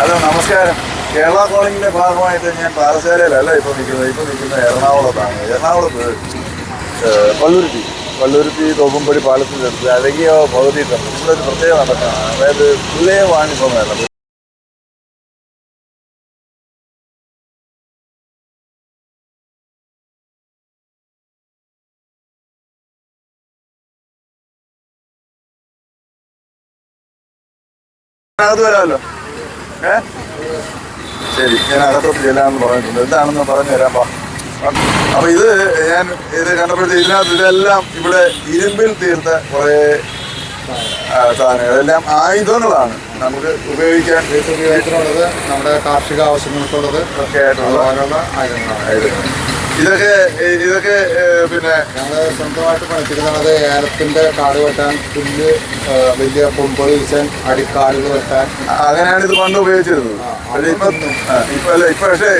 Hello, നമസ്കാരം. കേരള കോളിങ്ങിന്റെ ഭാഗമായിട്ട് ഞാൻ പാറശാലയിലല്ല ഇപ്പോൾ നിൽക്കുന്ന എറണാകുളത്താണ്. എറണാകുളത്ത് പള്ളുരുത്തി തോപ്പുംപടി പാലത്തിനടുത്ത് അഴകിയ പകുതി തന്നെ ഇവിടെ ഒരു പ്രത്യേകം നടക്കാണ്. അതായത് പുതിയ വാണിഭമേള. അകത്ത് വരാമല്ലോ. ശരി, ഞാൻ അകത്തോട്ട് ചെല്ലാമെന്ന് പറഞ്ഞിട്ടുണ്ട്. എന്താണെന്ന് പറഞ്ഞു തരാം. അപ്പൊ ഇത് കണ്ടപ്പോഴത്തെ ഇതെല്ലാം ഇവിടെ ഇരുമ്പിൽ തീർത്ത കുറെ സാധനങ്ങൾ, എല്ലാം ആയുധങ്ങളാണ് നമുക്ക് ഉപയോഗിക്കാൻ ഉപയോഗിക്കാനുള്ളത്, നമ്മുടെ കാർഷിക ആവശ്യങ്ങൾക്കുള്ളത് ഒക്കെ ആയിട്ടുള്ള ആയുധങ്ങൾ. ഇതൊക്കെ പിന്നെ ഞങ്ങൾ സ്വന്തമായിട്ട് പണിച്ചിരുന്നത് ഏലത്തിന്റെ കാട് വെട്ടാൻ, പുല്ല്, വലിയ കൊമ്പുകൾ വീശാൻ, അടിക്കാടുകൾ വെട്ടാൻ. അങ്ങനെയാണ് ഇത് പണ്ട് ഉപയോഗിച്ചിരുന്നത്.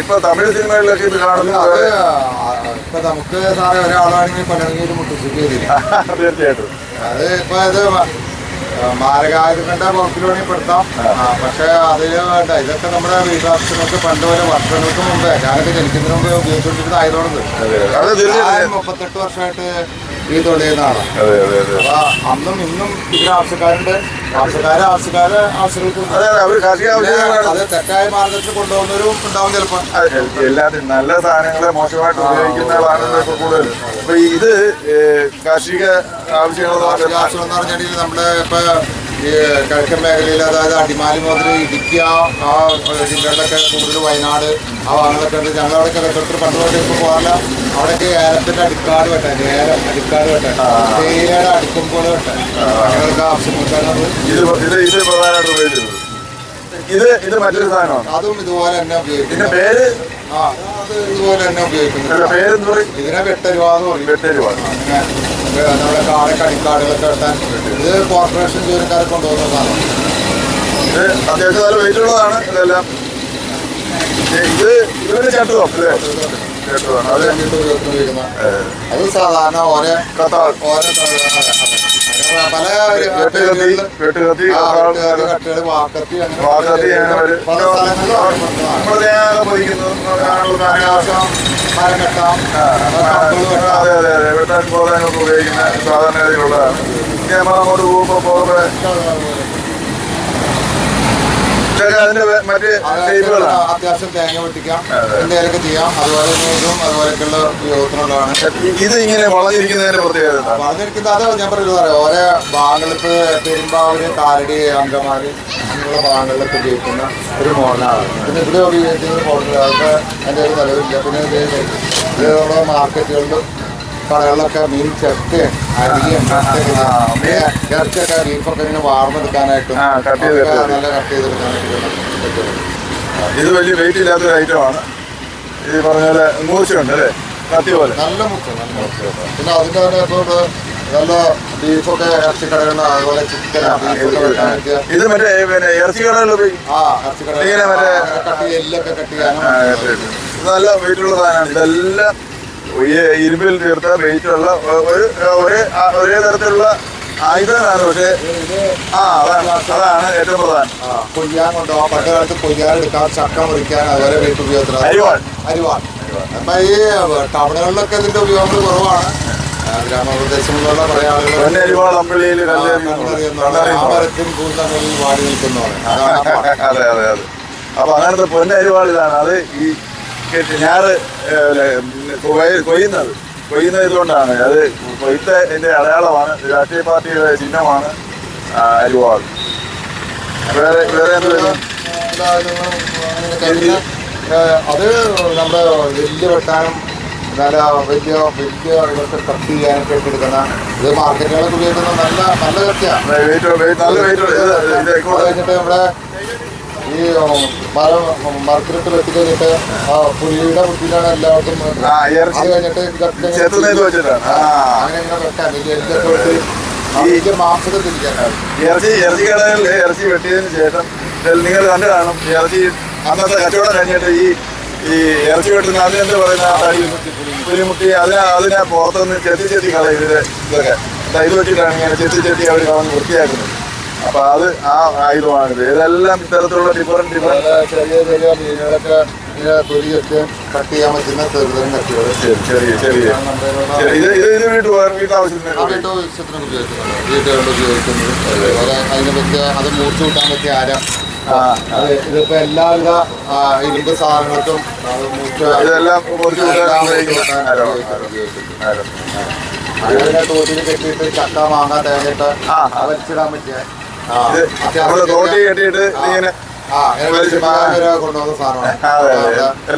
ഇപ്പൊ തമിഴ് സിനിമകളിലൊക്കെ ഇത് കാണുന്നത്. ഇപ്പൊ നമുക്ക് സാറേ ഒരാളാണെങ്കിൽ പലണെങ്കിൽ മുട്ടിച്ചിട്ടില്ല. തീർച്ചയായിട്ടും അത് ഇപ്പൊ ഇത് മാരകായുധങ്ങളുടെ വകുപ്പിൽ പെടുത്താം. പക്ഷെ അതിന് വേണ്ട, ഇതൊക്കെ നമ്മുടെ വീട്ടാവശ്യങ്ങൾക്ക് പണ്ട് പോലെ വർഷങ്ങൾക്ക് മുമ്പേ, ഞാനൊക്കെ ജനിക്കുന്നതിന് മുമ്പേ ഉപയോഗിച്ചുകൊണ്ടിരുന്ന ആയതുകൊണ്ട് 38 വർഷമായിട്ട് ഈ തൊഴിലാണ്. അപ്പൊ അന്നും ഇന്നും ഇതിന് ആവശ്യക്കാരുണ്ട്. ആവശ്യക്കാരെ ആവശ്യങ്ങൾക്ക് അത് തെറ്റായ മാർഗത്തിൽ കൊണ്ടുപോകുന്നവരും ഉണ്ടാവും. ചിലപ്പോൾ എല്ലാത്തിനും നല്ല സാധനങ്ങളെ മോശമായിട്ട് ഉപയോഗിക്കുന്നതാണ് ഇപ്പൊ കൂടുതൽ. അപ്പൊ ഇത് കാർഷിക ആവശ്യങ്ങളെന്ന് പറഞ്ഞിട്ടുണ്ടെങ്കിൽ നമ്മുടെ ഇപ്പൊ ഈ കിഴക്കൻ മേഖലയിൽ, അതായത് അടിമാലി മുതൽ ഇടുക്കി ആ ജില്ലകളിലൊക്കെ കൂടുതൽ, വയനാട് ആ ഭാഗങ്ങളൊക്കെ ഉണ്ട്. ഞങ്ങളവിടെയൊക്കെ വെട്ടത്തിൽ പണ്ടുപോലെ ഇപ്പോൾ പോകാറില്ല. അവിടെയൊക്കെ ഏലത്തിൻ്റെ അടിക്കാട് വെട്ടാൻ, തേയിലയുടെ അടിക്കുമ്പോൾ വെട്ടാൻ, അങ്ങനെയൊക്കെ ആവശ്യങ്ങൾക്കാണ് ഇത് പ്രധാനമായിട്ട് ഉപയോഗിക്കുന്നത്. ഇത് മറ്റൊരു സാധനമാണ്. അതും ഇതുപോലെ തന്നെ ഉപയോഗിക്കുന്നത്. പേര് അത് ഇതുപോലെ തന്നെ ഉപയോഗിക്കുന്നത്. പേരെന്ന് പറയും, ഇതിനെ വെട്ടരുവാന്ന് പറയും. നമ്മുടെ കാടൊക്കെ അടിക്കാടുകളൊക്കെ വെട്ടാൻ ഇത് കോർപ്പറേഷൻ ജോലിക്കാരെ കൊണ്ടുപോകുന്നതാണ്. ഇത് അത്യാവശ്യം നല്ല വെയിറ്റ് ഉള്ളതാണ്. ഇതെല്ലാം ഇതിന്റെ ചട്ടുവാണ്. അത് സാധാരണ പല വെട്ടുകത്തി, വാക്കത്തി, മരം കെട്ടാം, വെട്ടാൻ പോകാനൊക്കെ ഉപയോഗിക്കുന്ന സാധാരണഗതിയിലുള്ളതാണ്. ക്യാമറ അങ്ങോട്ട് പോകുമ്പോൾ അതിന്റെ മറ്റ് അത്യാവശ്യം തേങ്ങ വെട്ടിക്കാം, എന്തെങ്കിലുമൊക്കെ ചെയ്യാം. അതുപോലെ അതുപോലെയൊക്കെയുള്ള ഉപയോഗത്തിനുള്ളതാണ്. ഇത് ഇങ്ങനെ വളഞ്ഞിരിക്കുന്നതിന്റെ പ്രത്യേകത വളഞ്ഞിരിക്കുന്നത് അത് ഞാൻ പറയുന്നത് ഓരോ ഭാഗങ്ങളിൽ ഇപ്പൊ പെരുമ്പാവൂര്, കാലടി, അങ്കമാലി അങ്ങനെയുള്ള ഭാഗങ്ങളിലൊക്കെ ഉപയോഗിക്കുന്ന ഒരു മോഡലാണ്. പിന്നെ ഇവിടെ ഉപയോഗിക്കുന്ന മോഡൽ അതൊക്കെ എൻ്റെ ഒരു നിലവിലില്ല. പിന്നെ ഇത് നമ്മുടെ മാർക്കറ്റുകളിലും കടകളിലൊക്കെ മീൻ ചക്കയും അരിയും ഇറച്ചിയൊക്കെ ബീഫൊക്കെ ഇങ്ങനെ വാർന്നെടുക്കാനായിട്ടും നല്ല കട്ട് ചെയ്തെടുക്കാനായിട്ടും പറ്റും. ഇത് വലിയ വെയിറ്റ് ഇല്ലാത്തൊരു ഐറ്റമാണ്. ഇത് പറഞ്ഞ പോലെ മൂർച്ചയുണ്ട് അല്ലേ, കത്തി പോലെ. നല്ല മൂർച്ച. പിന്നെ അതിൻ്റെ തന്നെ ഇപ്പോൾ നല്ല ബീഫൊക്കെ ഇറച്ചി കടകളിൽ, അതുപോലെ ചിക്കൻ, ഇത് മറ്റേ പിന്നെ ഇറച്ചി കടകളിൽ ഇറച്ചി കടകളിൽ കട്ട് എല്ലൊക്കെ കട്ട് ചെയ്യാനും നല്ല വെയിറ്റുള്ള സാധനമാണ്. ഇതെല്ലാം ഇരുമ്പിൽ തീർത്ത വെയിറ്റുള്ള ഒരേ തരത്തിലുള്ള ആയുധങ്ങളാണ്. പക്ഷേ അതാണ് ഏറ്റവും പ്രധാനം. കൊയ്യാൻ കൊണ്ടുപോകാം, പണ്ട് കാലത്ത് കൊയ്യാൻ എടുക്കാം, ചക്ക മുറിക്കാൻ, അതുപോലെ വീട്ടു ഉപയോഗത്തിന് അരിവാൾ. അപ്പൊ ഈ ടൗണുകളിലൊക്കെ ഇതിന്റെ ഉപയോഗങ്ങൾ കുറവാണ്. ഗ്രാമപ്രദേശങ്ങളിലുള്ള കുറെ ആളുകൾ മരത്തിന് കൂടുതൽ വാടി നിൽക്കുന്നതാണ്. അതെ അതെ അതെ. അപ്പൊ അങ്ങനത്തെ പൊന്നരിവാൾ ഇതാണ്. അത് ഈ ഞാറ് കൊയ്യുന്നത് ഇതുകൊണ്ടാണ്. അത് കൊയ്ത്തിന്റെ അടയാളമാണ്. രാഷ്ട്രീയ പാർട്ടിയുടെ ചിഹ്നമാണ് അരിവാൾ. വേറെ എന്ത് അത് നമ്മുടെ വലിയ വെട്ടാനും നല്ല വലിയ ഇതൊക്കെ കട്ട് ചെയ്യാനൊക്കെ എടുക്കുന്ന ഇത് മാർക്കറ്റുകളൊക്കെ ഉപയോഗിക്കുന്ന നല്ല കത്തിയാണ്. കഴിഞ്ഞിട്ട് നമ്മുടെ ഈ മരത്തിലിട്ട് വെട്ടി കഴിഞ്ഞിട്ട് പുലിയുടെ ബുദ്ധിയിലാണ് എല്ലാവർക്കും. അത് കഴിഞ്ഞിട്ട് അങ്ങനെ വെക്കാൻ വലിയ എല്ലൊക്കെ മാംസത്തെ തിരിക്കാനാണ്. ഇറച്ചി കടകളിൽ ഇറച്ചി വെട്ടിയതിന് ശേഷം നിങ്ങൾ കണ്ടു കാണും. ഇറച്ചി അന്നത്തെ കച്ചവടം കഴിഞ്ഞിട്ട് ഈ ഇറച്ചി വെട്ടുന്ന അതിനെന്ത് പറയുന്ന പുലിമുട്ടി അതിനെ പുറത്തുനിന്ന് ചെത്തി കളയും. ഇതൊക്കെ ഇത് വെച്ചിട്ടാണ് ഇങ്ങനെ ചെത്തി അവർ കളഞ്ഞ് വൃത്തിയാക്കുന്നത്. അപ്പൊ അത് ആ ആയുധമാണിത്. ഇതെല്ലാം ഇത്തരത്തിലുള്ള ഡിഫറൻറ്റ് ചെറിയ ചെറിയ മീനുകളൊക്കെ തൊലി വെച്ച് കട്ട് ചെയ്യാൻ പറ്റുന്ന ചെറുതരം കത്തികൾ ചെറിയ ഇത് വീട്ടാവശ്യത്തിന് വീട്ടുകൊണ്ട് ഉപയോഗിക്കുന്നത്. അതുപോലെ അതിനെ പറ്റിയ അത് മൂർച്ച കൂട്ടാൻ പറ്റിയ ആരം. ഇതിപ്പോ എല്ലാവിധ ഇരുമ്പ് സാധനങ്ങൾക്കും ഇതെല്ലാം അങ്ങനെ തോട്ടിൽ കെട്ടിയിട്ട് ചക്ക മാങ്ങ തേങ്ങയിട്ട് വലിച്ചിടാൻ പറ്റിയ തോട്ടി കെട്ടിയിട്ട് ഇങ്ങനെ കൊണ്ടുവന്ന സാധനമാണ്.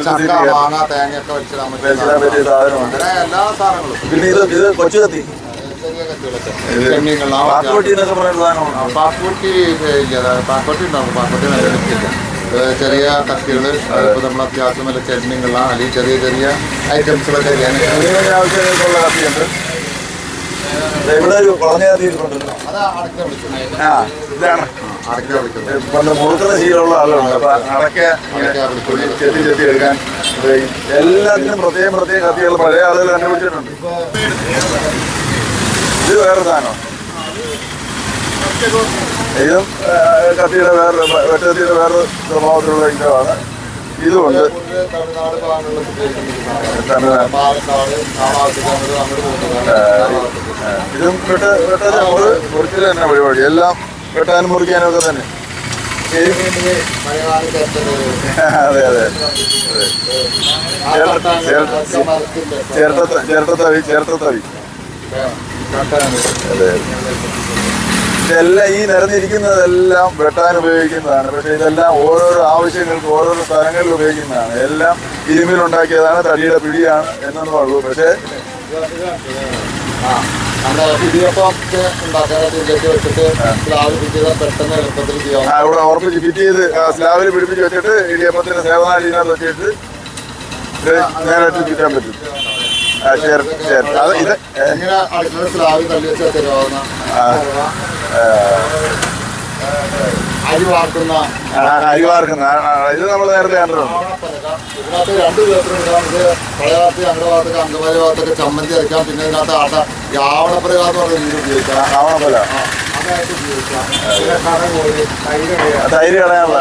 ചക്ക മാങ്ങ തേങ്ങയൊക്കെ വലിച്ചിടാൻ പറ്റിയ സാധനമുണ്ട്. അങ്ങനെ എല്ലാ സാധനങ്ങളും. പിന്നെ ഇത് കൊച്ചു കത്തി പാക്കുവട്ടി ഉണ്ടാവും. പാക്കുവട്ടി നല്ല കത്തിയില്ല. ചെറിയ കത്തികൾ ഇപ്പോൾ നമ്മൾ അത്യാവശ്യം വല്ല ചെടിനുള്ള അല്ലെങ്കിൽ ചെറിയ ചെറിയ ഐറ്റംസുകളൊക്കെ ആവശ്യങ്ങൾക്കുള്ള കത്തിയുണ്ട്. ഇവിടെ ഒരു കുളഞ്ഞ കത്തിയിട്ടുണ്ടല്ലോ. അത് അടക്ക വിളിക്കുന്നത്. ഇതാണ് അടക്ക വിളിക്കുന്നത്. പണ്ട് മുറുക്കുന്ന ശീലമുള്ള ആളുകളുണ്ട്. അപ്പൊ അടക്ക ചെത്തി എടുക്കാൻ എല്ലാത്തിനും പ്രത്യേകം കത്തികൾ പഴയ ആളുകൾ കണ്ടുപിടിച്ചിട്ടുണ്ട്. ഇത് വേറെ സാധനം. ഇതും കത്തിയുടെ വേറെ വെട്ടുകത്തിയുടെ വേറെ സ്വഭാവത്തിലുള്ള ഇനമാണ്. ഇതുമുണ്ട്. തമിഴ്നാട് ഭാഗങ്ങളിൽ ഇതും വെട്ടാൻ മുറിക്കൽ തന്നെ പരിപാടി. എല്ലാം വെട്ടാനും മുറിക്കാനും ഒക്കെ തന്നെ. അതെ ചേർത്തത്തവി അതെ. ഇതെല്ലാം ഈ നിരന്നിരിക്കുന്നതെല്ലാം വെട്ടാൻ ഉപയോഗിക്കുന്നതാണ്. പക്ഷെ ഇതെല്ലാം ഓരോരോ ആവശ്യങ്ങൾക്ക് ഓരോരോ സ്ഥലങ്ങളിൽ ഉപയോഗിക്കുന്നതാണ്. എല്ലാം ഇരുമ്പിലുണ്ടാക്കിയതാണ്, തടിയുടെ പിടിയാണ് എന്നൊന്നും ഉള്ളൂ. പക്ഷേ ഇവിടെ ഉറപ്പിച്ച് ഫിറ്റ് ചെയ്ത് സ്ലാബിൽ പിടിപ്പിച്ച് വെച്ചിട്ട് ഇടിയപ്പത്തിന് സേവനാഴിനകത്ത് വെച്ചിട്ട് നേരെ ചുറ്റാൻ പറ്റും. അരി വാർക്കുന്ന ഇത് നമ്മൾ നേരത്തെ കണ്ടിട്ടുണ്ട്. ഇതിനകത്ത് രണ്ട് പേപ്പറുണ്ട്. പഴയഭാഗത്ത് ഞങ്ങളുടെ ഭാഗത്തൊക്കെ അങ്കമാലി ഭാഗത്തൊക്കെ ചമ്മന്തി അരയ്ക്കാം. പിന്നെ ഇതിനകത്ത് ആവണപ്പുര എന്ന് പറഞ്ഞ രീതി ഉപയോഗിക്കാം. ആവണപ്പുര അതായിട്ട് ഉപയോഗിക്കാം. പിന്നെ കടകോല്, തൈര് കളയാനുള്ള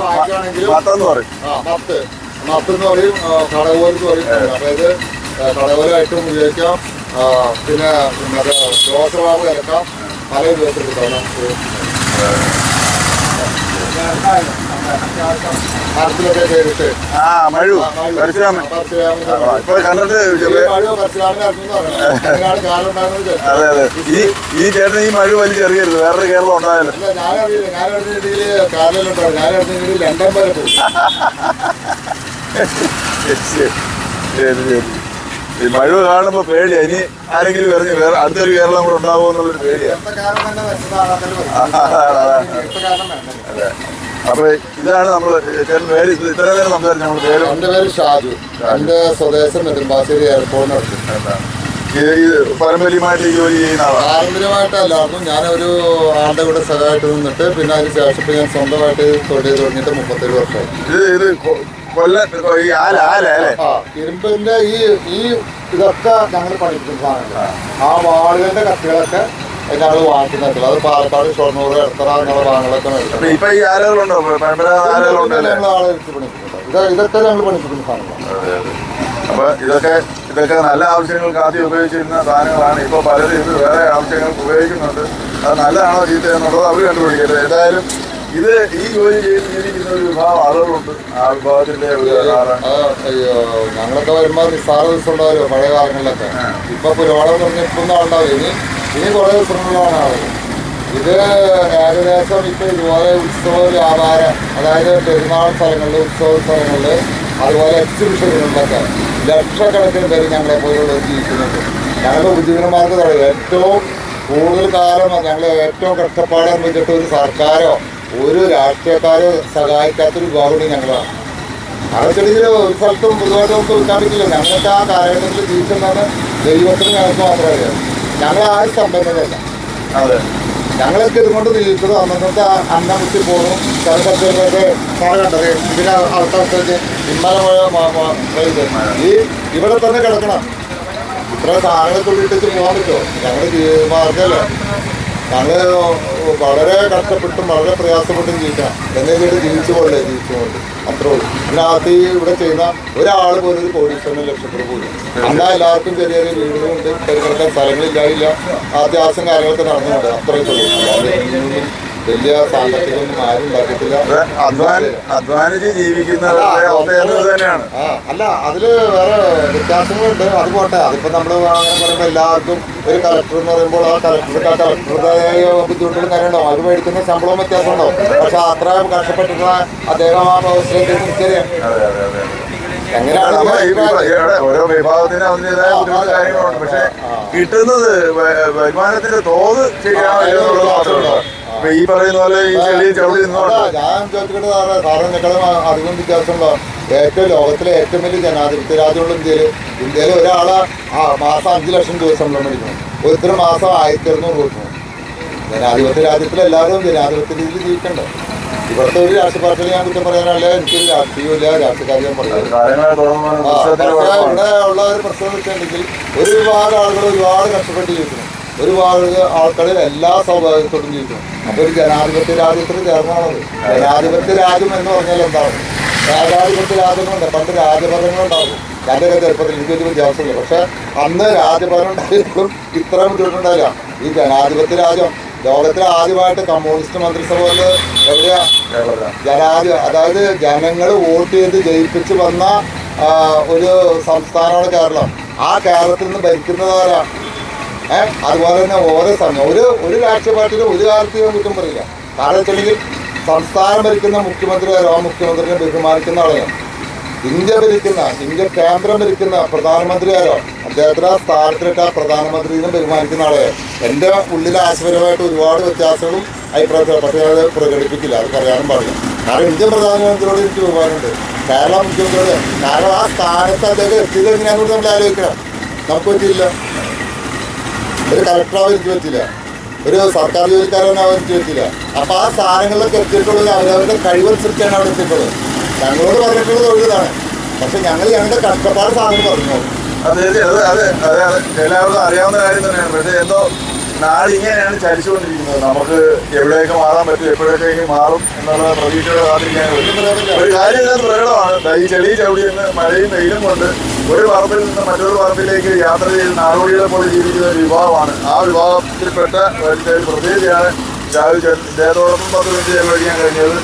വാങ്ങിക്കുകയാണെങ്കിൽ മത്തെന്ന് പറയും. മത്തെന്ന് പറയും, കടകോലെന്ന് പറയും. അതായത് കടകോലായിട്ടും ഉപയോഗിക്കാം. പിന്നെ ദോശമാവ് ഇറക്കാം. പല വിധത്തിലെടുക്കാം. മരത്തിലൊക്കെ ചെയ്തിട്ട് മഴു ഇപ്പൊ കണ്ടിട്ട് അതെ അതെ. ഈ ചേട്ടൻ ഈ മഴ വലിച്ചെറിയരുത്. വേറൊരു കേരളം ഉണ്ടായാലും ഞാനെടുത്തെങ്കിൽ ലണ്ടൻ വരെ പോകും. ശരി ശരി. ഈ മഴ കാണുമ്പോ പേടിയാ. ഇനി ആരെങ്കിലും എറിഞ്ഞ് വേറെ അടുത്തൊരു കേരളം കൂടെ ഉണ്ടാവുമോ എന്നുള്ളൊരു പേടിയാ. അതെ. അപ്പൊ ഇതാണ് നമ്മള് പേര് ഇത്ര നേരം സംസാരിച്ചു. നമ്മൾ പേര് എന്റെ പേര് ഷാജു. എന്റെ സ്വദേശം നെടുമ്പാശ്ശേരി എയർപോർട്ടിനടുത്ത്. പാരമ്പര്യമായിട്ട് ജോലി ചെയ്യുന്ന ആളാണ്? പാരമ്പര്യമായിട്ടല്ലായിരുന്നു. ഞാനൊരു ആളുടെ കൂടെ സഹമായിട്ട് നിന്നിട്ട് പിന്നെ അതിന് ശേഷം ഇപ്പൊ ഞാൻ സ്വന്തമായിട്ട് തൊഴിൽ തുടങ്ങിയിട്ട് 37 വർഷമായി. ഇത് ഇരുമ്പിന്റെ ഈ ഇതൊക്കെ ഞങ്ങൾ പഠിപ്പിക്കുന്ന സാധനങ്ങൾ. ആ വാളുകളുടെ കത്തികളൊക്കെ ഞങ്ങൾ വാങ്ങിക്കുന്നുണ്ട്. അത് പാലക്കാട്, ഷൊർണൂർ, എടത്തറ എന്നുള്ള ഭാഗങ്ങളൊക്കെ ഇപ്പൊ ഈ ആലുകളുണ്ടോ? ആളെ വെച്ച് പഠിപ്പിക്കുന്നുണ്ട്. ഇതൊക്കെ ഞങ്ങൾ പഠിപ്പിക്കുന്ന സാധനങ്ങളാണ്. അപ്പൊ ഇതൊക്കെ നല്ല ആവശ്യങ്ങൾക്ക് ആദ്യം ഉപയോഗിച്ചിരുന്ന സാധനങ്ങളാണ്. ഇപ്പൊ പലരും ഇത് വേറെ ആവശ്യങ്ങൾക്ക് ഉപയോഗിക്കുന്നുണ്ട്. അത് നല്ലതാണോ ചീത്ത എന്നുള്ളത് അവർ കണ്ടുപിടിക്കരുത്. ഏതായാലും ഇത് ഈ ജോലി ചെയ്ത് ജീവിക്കുന്ന ഒരു വിഭാഗം ആളുകളുണ്ട്. ആ വിഭാഗത്തിന്റെ ഞങ്ങളൊക്കെ വരുമ്പോൾ നിസ്സാര ദിവസം ഉണ്ടാവുമല്ലോ പഴയ കാലങ്ങളിലൊക്കെ. ഇപ്പൊ പുരോഗം പറഞ്ഞിപ്പൊന്നും ആളുണ്ടാവില്ല. ഇനി കുറെ ദിവസങ്ങളിലാണ് ആളുകൾ. ഇത് ഏകദേശം ഇപ്പൊ ഇതുപോലെ ഉത്സവ വ്യാപാരം, അതായത് പെരുന്നാൾ സ്ഥലങ്ങളിൽ, ഉത്സവ സ്ഥലങ്ങളിൽ, അതുപോലെ എക്സിബിഷനുകളിലൊക്കെ ലക്ഷക്കണക്കിന് പേര് ഞങ്ങളെ പോലുള്ളവർ ജീവിക്കുന്നുണ്ട്. ഞങ്ങളുടെ ഉപജീവനമാർഗ്ഗം ഏറ്റവും കൂടുതൽ കാലം ഞങ്ങൾ ഏറ്റവും കഷ്ടപ്പാട് അനുഭവിച്ചിട്ട് ഒരു സർക്കാരോ ഒരു രാഷ്ട്രീയക്കാരോ സഹായിക്കാത്തൊരു വിഭാഗം ഞങ്ങളാണ്. അതൊക്കെയാണെങ്കിൽ ഒരു സ്ഥലത്തും പൊതുവായിട്ട് നമുക്ക് വിൽക്കാൻ പറ്റില്ല. ഞങ്ങൾക്ക് ആ കാലഘട്ടത്തിൽ ജീവിച്ചെന്നാണ് ദൈവത്തിന് ഞങ്ങൾക്ക് മാത്രമേ അറിയാം. ഞങ്ങൾ ആരും സമ്പന്നതല്ല. അതെ, ഞങ്ങളൊക്കെ ഇതുകൊണ്ട് ജീവിച്ചത് അന്നത്തെ അന്നം വിട്ട് പോകും. സ്ഥലത്തൊക്കെ കണ്ടത് ഇതിന് അവസ്ഥ ഈ ഇവിടെ തന്നെ കിടക്കണം. ഇത്ര സാധനങ്ങൾ കൊണ്ടിട്ടിച്ച് പോകാൻ പറ്റുമോ? ഞങ്ങളുടെ മാർഗമല്ലേ. ഞങ്ങൾ വളരെ കഷ്ടപ്പെട്ടും വളരെ പ്രയാസപ്പെട്ടും ജീവിക്കണം എന്നെങ്കിലും ജീവിച്ചുകൊണ്ട് അത്രേ ഉള്ളൂ. ഇതിനകത്ത് ഈ ഇവിടെ ചെയ്യുന്ന ഒരാൾ പോലും ഒരു കോടീശ്വരന് ലക്ഷത്തിൽ പോലും എന്നാൽ എല്ലാവർക്കും ചെറിയ ചെറിയ വീടുകളുണ്ട്, പരിഗണിക്കാൻ സ്ഥലങ്ങളില്ലായില്ല, അത്യാവശ്യം കാര്യങ്ങളൊക്കെ നടന്നുണ്ട്. അത്രയും ഉള്ളൂ. വലിയ സാമ്പത്തികമൊന്നും ആരും ഉണ്ടാക്കിയിട്ടില്ല. അധ്വാനിച്ച് ജീവിക്കുന്നവരുടെ അവസ്ഥ തന്നെയാണ്. അല്ല, അതില് വേറെ വ്യത്യാസങ്ങളുണ്ട്. അത് പോട്ടെ, അതിപ്പോ നമ്മള് അങ്ങനെ പറയുമ്പോൾ എല്ലാവർക്കും ഒരു കളക്ടർ എന്ന് പറയുമ്പോൾ ആ കളക്ടറുടേതായ ബുദ്ധിമുട്ടുകളും കാര്യമുണ്ടോ, അത് മേടിക്കുന്ന ശമ്പളവും വ്യത്യാസം ഉണ്ടോ. പക്ഷെ അത്ര കഷ്ടപ്പെട്ടിട്ടുള്ള അദ്ദേഹം ആ വ്യവസ്ഥയിലേക്ക് നിൽക്കരുത്. ഓരോ വിഭാഗത്തിന് അതിൻ്റെതായ ബുദ്ധിമുട്ട് കാര്യങ്ങളുണ്ട്. പക്ഷെ കിട്ടുന്നത് വരുമാനത്തിന്റെ തോത് ശരിയാവുള്ളത് മാത്രമേ. ഇപ്പൊ ഈ പറയുന്ന പോലെ ഈ ചെളി ചവിടി നിന്നോണ്ട് ഞാൻ ചോദിച്ചിട്ട് സാറിനേക്കാളും അധികം വ്യത്യാസമുണ്ടോ. ഏറ്റവും ലോകത്തിലെ ഏറ്റവും വലിയ ജനാധിപത്യ രാജ്യമുള്ള ഇന്ത്യയിൽ ഒരാളെ മാസം 5 ലക്ഷം രൂപ ശമ്പളം മേടിക്കണം, ഒരുത്തരം മാസം 1200 കൊടുക്കണം. ജനാധിപത്യ രാജ്യത്തിൽ എല്ലാവരും ജനാധിപത്യ രീതിയിൽ ജീവിക്കണ്ടേ. ഇവിടുത്തെ ഒരു രാഷ്ട്രീയ പാർട്ടിയിൽ ഞാൻ കുറ്റം പറയാനല്ല, എനിക്കൊരു രാഷ്ട്രീയമില്ല, രാഷ്ട്രീയക്കാർ ഞാൻ പറയുന്നത്. ഇവിടെ ഉള്ള ഒരു പ്രശ്നം വെച്ചിട്ടുണ്ടെങ്കിൽ ഒരു വിഭാഗം ആളുകൾ ഒരുപാട് കഷ്ടപ്പെട്ട് ജീവിക്കണം, ഒരുപാട് ആൾക്കാർ എല്ലാ സൗഭാഗ്യത്തോടും ജീവിക്കണം. അപ്പൊ ഒരു ജനാധിപത്യ രാജ്യത്തിന് ചേർന്നാണത്. ജനാധിപത്യ രാജ്യം എന്ന് പറഞ്ഞാൽ എന്താണ്? ഏകാധിപത്യ രാജ്യങ്ങളുണ്ട്. പണ്ട് രാജഭരണങ്ങളുണ്ടാകും. ഞാനൊക്കെ ചെറുപ്പത്തിൽ എനിക്ക് വലിയ വ്യത്യാസമില്ല. പക്ഷെ അന്ന് രാജഭരണം ഉണ്ടായിട്ടും ഇത്ര ബുദ്ധിമുട്ടുണ്ടായില്ല. ഈ ജനാധിപത്യ രാജ്യം ലോകത്തിലെ ആദ്യമായിട്ട് കമ്മ്യൂണിസ്റ്റ് മന്ത്രിസഭ എവിടെയാ? അതായത് ജനങ്ങൾ വോട്ട് ചെയ്ത് ജയിപ്പിച്ച് വന്ന ഒരു സംസ്ഥാനമാണ് കേരളം. ആ കേരളത്തിൽ നിന്ന് ഭരിക്കുന്നതാരാ? അതുപോലെ തന്നെ ഓരോ സമയം ഒരു രാഷ്ട്രീയ പാർട്ടിയിലും ഒരു കാലത്ത് കുറ്റം പറയില്ല. കാരണം വെച്ചിട്ടുണ്ടെങ്കിൽ സംസ്ഥാനം ഭരിക്കുന്ന മുഖ്യമന്ത്രി ആരോ ആ മുഖ്യമന്ത്രിനെ ബഹുമാനിക്കുന്ന ആളെയാണ്. ഇന്ത്യ കേന്ദ്രം ഭരിക്കുന്ന പ്രധാനമന്ത്രി ആരോ അദ്ദേഹത്തിന് ആ സ്ഥാനത്തിലിട്ട് ആ പ്രധാനമന്ത്രിനെ ബഹുമാനിക്കുന്ന ആളെയാണ്. എൻ്റെ ഉള്ളിൽ ആശയപരമായിട്ട് ഒരുപാട് വ്യത്യാസങ്ങളും അഭിപ്രായത്തിലാണ്. പക്ഷേ അത് പ്രകടിപ്പിക്കില്ല, അത് പറയാനും പാടില്ല. കാരണം ഇന്ത്യൻ പ്രധാനമന്ത്രിയോട് എനിക്ക് ബഹുമാനമുണ്ട്, കേരള മുഖ്യമന്ത്രിയോട്. കാരണം ആ സ്ഥാനത്ത് അദ്ദേഹം എത്തിയത് എങ്ങനെയാണെന്ന് നമ്മൾ ആലോചിക്കണം. നമുക്ക് പറ്റിയില്ല. ഒരു കളക്ടറാവാൻ എനിക്ക് പറ്റില്ല, ഒരു സർക്കാർ ജോലിക്കാരനാവാൻ എനിക്ക് പറ്റില്ല. അപ്പൊ ആ സ്ഥാനങ്ങളിലൊക്കെ എത്തിയിട്ടുള്ളത് അവരവരുടെ കഴിവനുസരിച്ചാണ് അവിടെ എത്തിയിട്ടുള്ളത്. ഞങ്ങളോട് പറഞ്ഞിട്ടുള്ളത് ഒഴിതാണ്. പക്ഷെ ഞങ്ങളുടെ കഷ്ടപ്പാട് സാധനം പറഞ്ഞു. അതെ, എല്ലാവർക്കും അറിയാവുന്ന കാര്യം തന്നെയാണ്. പക്ഷെ എന്തോ നാട് ഇങ്ങനെയാണ് ചലിച്ചുകൊണ്ടിരിക്കുന്നത്. നമുക്ക് എവിടെയൊക്കെ മാറാൻ പറ്റും, എപ്പോഴൊക്കെ മാറും എന്നുള്ള പ്രതീക്ഷയുടെ കാത്തിരിക്കാൻ ഒരു കാര്യം ഇതിനകത്ത് പ്രകടമാണ്. ഈ ചെളി ചവിടി നിന്ന് മഴയും വെയിലും കൊണ്ട് ഒരു പറമ്പിൽ നിന്ന് മറ്റൊരു പറമ്പിലേക്ക് യാത്ര ചെയ്ത് നാടോടികളെ പോലെ ജീവിക്കുന്ന ഒരു വിഭാഗമാണ്. ആ വിഭാഗത്തിൽപ്പെട്ട പ്രത്യേകിച്ചാണ് ഇദ്ദേഹത്തോടൊപ്പം 10 മിനിറ്റ് ചെലവഴിക്കാൻ കഴിഞ്ഞത്.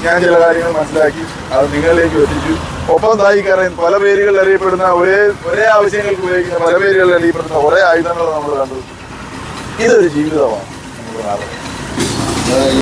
ഞാൻ ചില കാര്യങ്ങൾ മനസ്സിലാക്കി, അത് നിങ്ങളിലേക്ക് എത്തിച്ചു. ഒപ്പം തായിക്കറിയാൻ പല പേരുകളിൽ അറിയപ്പെടുന്ന ഒരേ ആവശ്യങ്ങൾക്ക് ഉപയോഗിക്കുന്ന പല പേരുകളിൽ അറിയപ്പെടുന്ന കുറേ ആയുധങ്ങൾ നമ്മൾ കണ്ടു. ഇതൊരു ജീവിതമാണ്.